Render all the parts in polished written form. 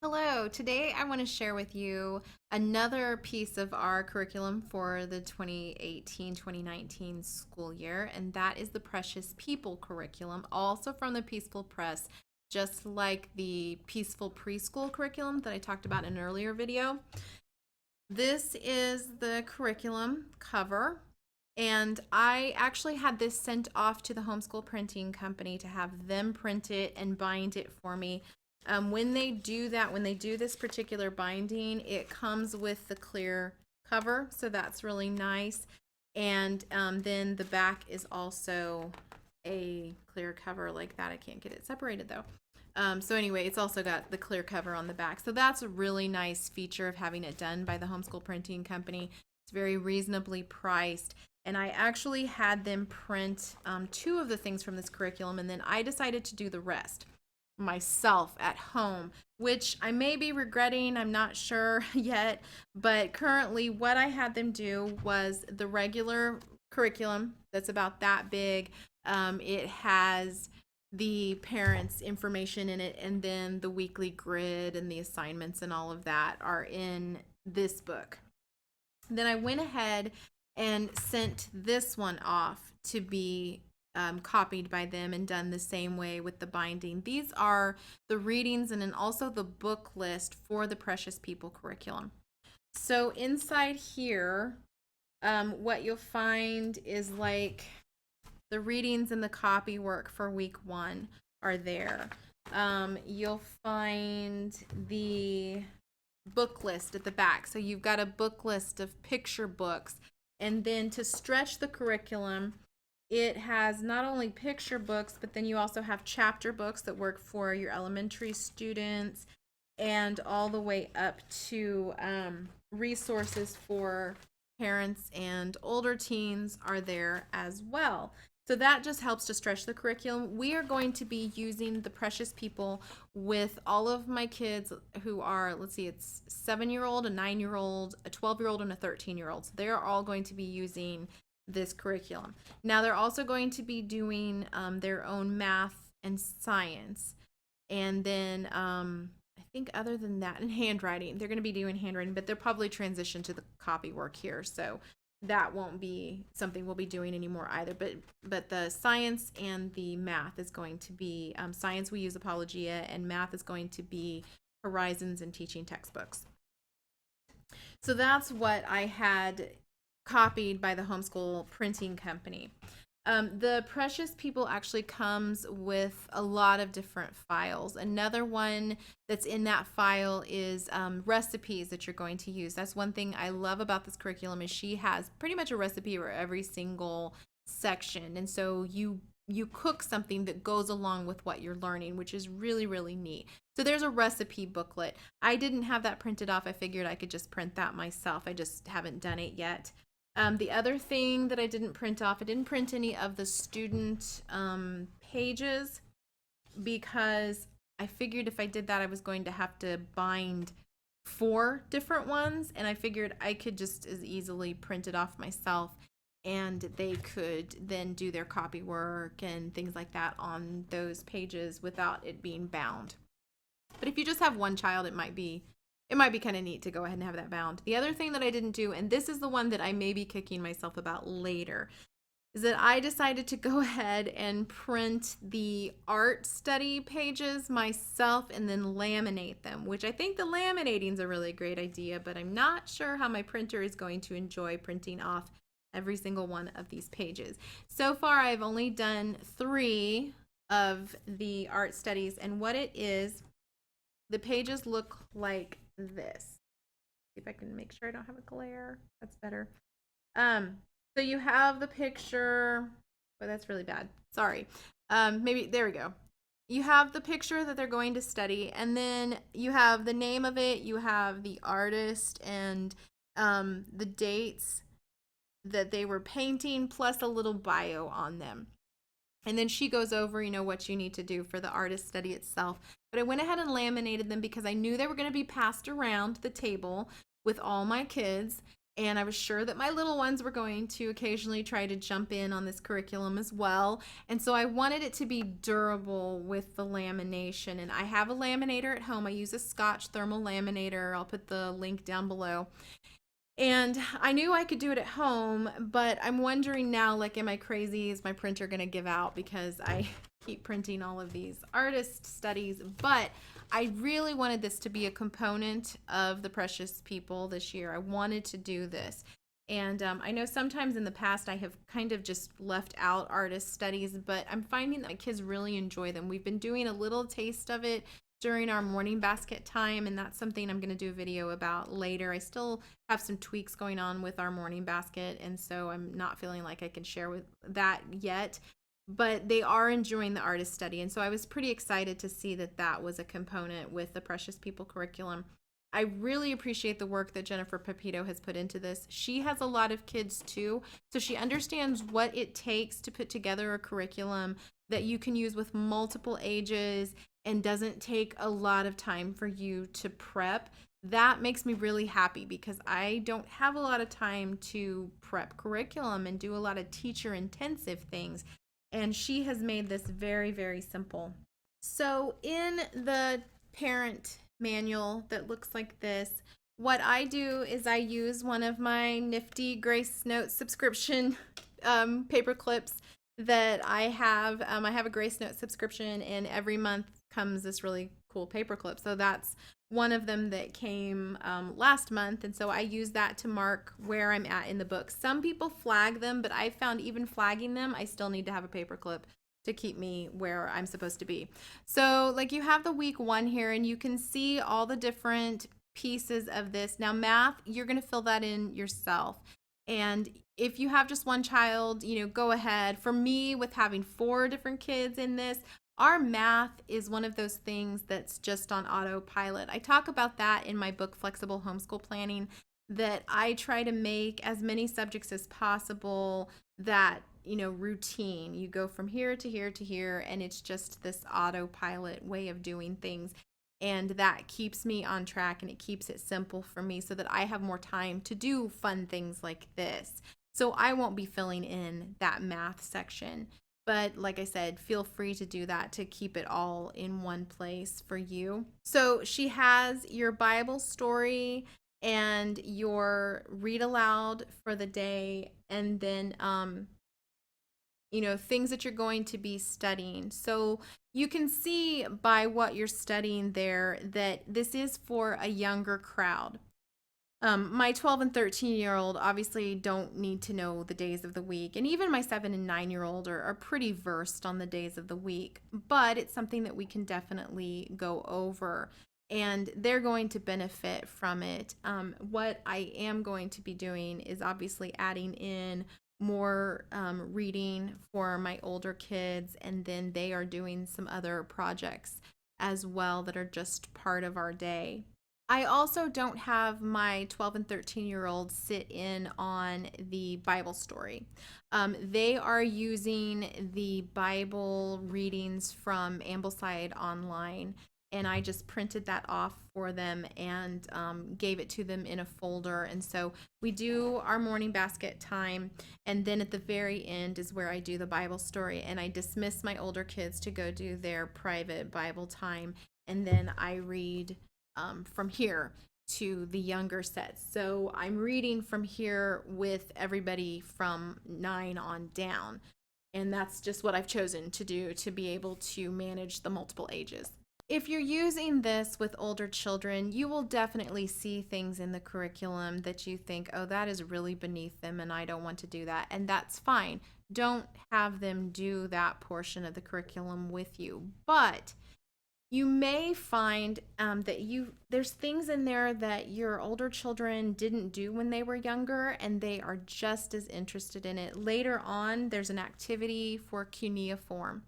Hello, today I want to share with you another piece of our curriculum for the 2018-2019 school year, and that is the Precious People curriculum, also from the Peaceful Press, just like the Peaceful Preschool curriculum that I talked about in an earlier video. This is the curriculum cover, and I actually had this sent off to the homeschool printing company to have them print it and bind it for me. When they do that, when they do this particular binding, it comes with the clear cover, so that's really nice. And then the back is also a clear cover like that. I can't get it separated though. So anyway, it's also got the clear cover on the back. So that's a really nice feature of having it done by the homeschool printing company. It's very reasonably priced. And I actually had them print two of the things from this curriculum, and then I decided to do the rest myself at home, which I may be regretting. I'm not sure yet. But currently, what I had them do was the regular curriculum that's about that big. It has the parents' information in it, and then the weekly grid and the assignments and all of that are in this book. Then I went ahead and sent this one off to be copied by them and done the same way with the binding. These are the readings and then also the book list for the Precious People curriculum. So inside here, what you'll find is like the readings and the copy work for week 1 are there. You'll find the book list at the back. So you've got a book list of picture books. And then to stretch the curriculum, it has not only picture books, but then you also have chapter books that work for your elementary students, and all the way up to resources for parents and older teens are there as well. So that just helps to stretch the curriculum. We are going to be using the Precious People with all of my kids who are, let's see, it's 7-year-old, a 9-year-old, a 12-year-old, and a 13-year-old. So they're all going to be using this curriculum. Now they're also going to be doing their own math and science. And then I think other than that, and handwriting, they're going to be doing handwriting, but they'll probably transition to the copy work here. So that won't be something we'll be doing anymore either. But the science and the math is going to be science, we use Apologia, and math is going to be Horizons and teaching textbooks. So that's what I had copied by the homeschool printing company. The Precious People actually comes with a lot of different files. Another one that's in that file is recipes that you're going to use. That's one thing I love about this curriculum is she has pretty much a recipe for every single section. And so you cook something that goes along with what you're learning, which is really, really neat. So there's a recipe booklet. I didn't have that printed off. I figured I could just print that myself. I just haven't done it yet. The other thing that I didn't print off, I didn't print any of the student pages because I figured if I did that, I was going to have to bind 4 different ones, and I figured I could just as easily print it off myself, and they could then do their copy work and things like that on those pages without it being bound. But if you just have one child, it might be kind of neat to go ahead and have that bound. The other thing that I didn't do, and this is the one that I may be kicking myself about later, is that I decided to go ahead and print the art study pages myself and then laminate them, which I think the laminating is a really great idea, but I'm not sure how my printer is going to enjoy printing off every single one of these pages. So far, I've only done 3 of the art studies, and what it is, the pages look like this. See if I can make sure I don't have a glare. That's better. So you have the picture. Oh, that's really bad. Sorry. Maybe there we go. You have the picture that they're going to study, and then you have the name of it, you have the artist and the dates that they were painting, plus a little bio on them. And then she goes over, what you need to do for the artist study itself. But I went ahead and laminated them because I knew they were going to be passed around the table with all my kids. And I was sure that my little ones were going to occasionally try to jump in on this curriculum as well. And so I wanted it to be durable with the lamination. And I have a laminator at home. I use a Scotch thermal laminator. I'll put the link down below. And I knew I could do it at home, but I'm wondering now, like, am I crazy? Is my printer going to give out because I keep printing all of these artist studies? But I really wanted this to be a component of the Precious People this year. I wanted to do this. And I know sometimes in the past I have kind of just left out artist studies, but I'm finding that my kids really enjoy them. We've been doing a little taste of it during our morning basket time, and that's something I'm going to do a video about later. I still have some tweaks going on with our morning basket, and so I'm not feeling like I can share with that yet, but they are enjoying the artist study, and so I was pretty excited to see that that was a component with the Precious People curriculum. I really appreciate the work that Jennifer Pepito has put into this. She has a lot of kids too, so she understands what it takes to put together a curriculum that you can use with multiple ages and doesn't take a lot of time for you to prep. That makes me really happy because I don't have a lot of time to prep curriculum and do a lot of teacher intensive things. And she has made this very, very simple. So in the parent manual that looks like this, what I do is I use one of my nifty Grace Note subscription paper clips that I have. I have a Grace Note subscription, and every month comes this really cool paper clip. So that's one of them that came last month, and so I use that to mark where I'm at in the book. Some people flag them, but I found even flagging them, I still need to have a paper clip to keep me where I'm supposed to be. So like you have the week 1 here, and you can see all the different pieces of this. Now math, you're going to fill that in yourself. And if you have just one child, go ahead. For me, with having 4 different kids in this, our math is one of those things that's just on autopilot. I talk about that in my book, Flexible Homeschool Planning, that I try to make as many subjects as possible that, routine. You go from here to here to here, and it's just this autopilot way of doing things. And that keeps me on track, and it keeps it simple for me so that I have more time to do fun things like this. So I won't be filling in that math section. But like I said, feel free to do that to keep it all in one place for you. So she has your Bible story and your read aloud for the day, and then things that you're going to be studying. So you can see by what you're studying there that this is for a younger crowd. My 12 and 13-year-old obviously don't need to know the days of the week, and even my 7 and 9-year-old are pretty versed on the days of the week, but it's something that we can definitely go over, and they're going to benefit from it. What I am going to be doing is obviously adding in more reading for my older kids, and then they are doing some other projects as well that are just part of our day. I also don't have my 12 and 13-year-olds sit in on the Bible story. They are using the Bible readings from Ambleside Online, and I just printed that off for them and gave it to them in a folder. And so we do our morning basket time, and then at the very end is where I do the Bible story, and I dismiss my older kids to go do their private Bible time, and then I read from here to the younger sets. So I'm reading from here with everybody from 9 on down. And that's just what I've chosen to do to be able to manage the multiple ages. If you're using this with older children, you will definitely see things in the curriculum that you think, oh, that is really beneath them and I don't want to do that. And that's fine. Don't have them do that portion of the curriculum with you. But you may find that there's things in there that your older children didn't do when they were younger, and they are just as interested in it. Later on, there's an activity for cuneiform.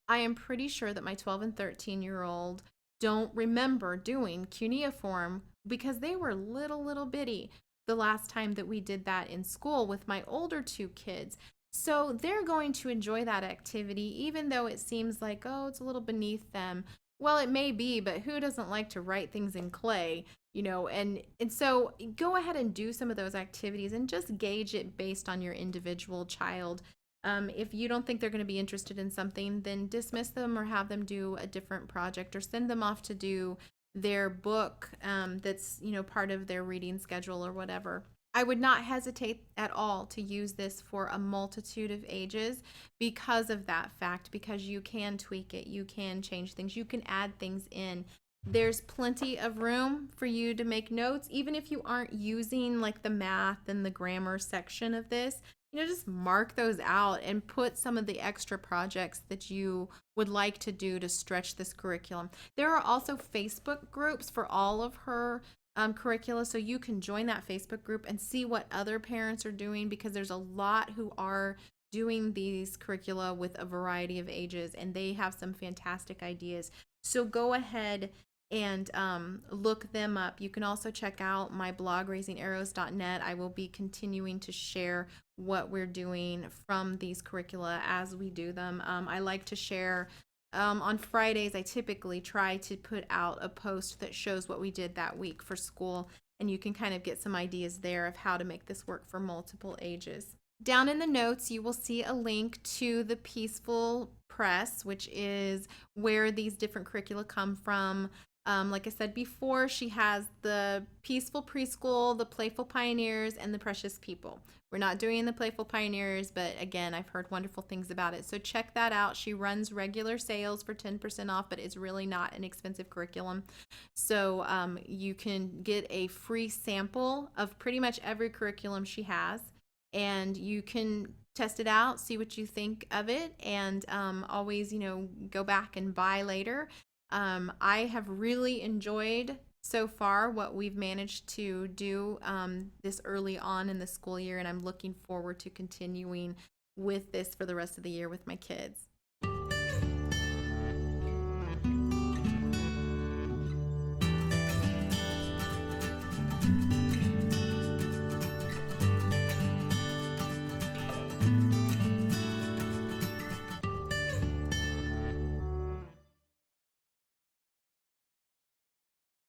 I am pretty sure that my 12 and 13-year-old don't remember doing cuneiform because they were little bitty the last time that we did that in school with my older 2 kids. So they're going to enjoy that activity, even though it seems like, oh, it's a little beneath them. Well, it may be, but who doesn't like to write things in clay? And so go ahead and do some of those activities and just gauge it based on your individual child. If you don't think they're going to be interested in something, then dismiss them or have them do a different project or send them off to do their book, that's part of their reading schedule or whatever. I would not hesitate at all to use this for a multitude of ages because of that fact, because you can tweak it, you can change things, you can add things in. There's plenty of room for you to make notes, even if you aren't using like the math and the grammar section of this. Just mark those out and put some of the extra projects that you would like to do to stretch this curriculum. There are also Facebook groups for all of her curricula, so you can join that Facebook group and see what other parents are doing, because there's a lot who are doing these curricula with a variety of ages, and they have some fantastic ideas. So go ahead and look them up. You can also check out my blog, raisingarrows.net. I will be continuing to share what we're doing from these curricula as we do them. I like to share on Fridays. I typically try to put out a post that shows what we did that week for school, and you can kind of get some ideas there of how to make this work for multiple ages. Down in the notes, you will see a link to the Peaceful Press, which is where these different curricula come from. Like I said before, she has the Peaceful Preschool, the Playful Pioneers, and the Precious People. We're not doing the Playful Pioneers, but again, I've heard wonderful things about it. So check that out. She runs regular sales for 10% off, but it's really not an expensive curriculum. So you can get a free sample of pretty much every curriculum she has, and you can test it out, see what you think of it, and always, go back and buy later. I have really enjoyed so far what we've managed to do this early on in the school year, and I'm looking forward to continuing with this for the rest of the year with my kids.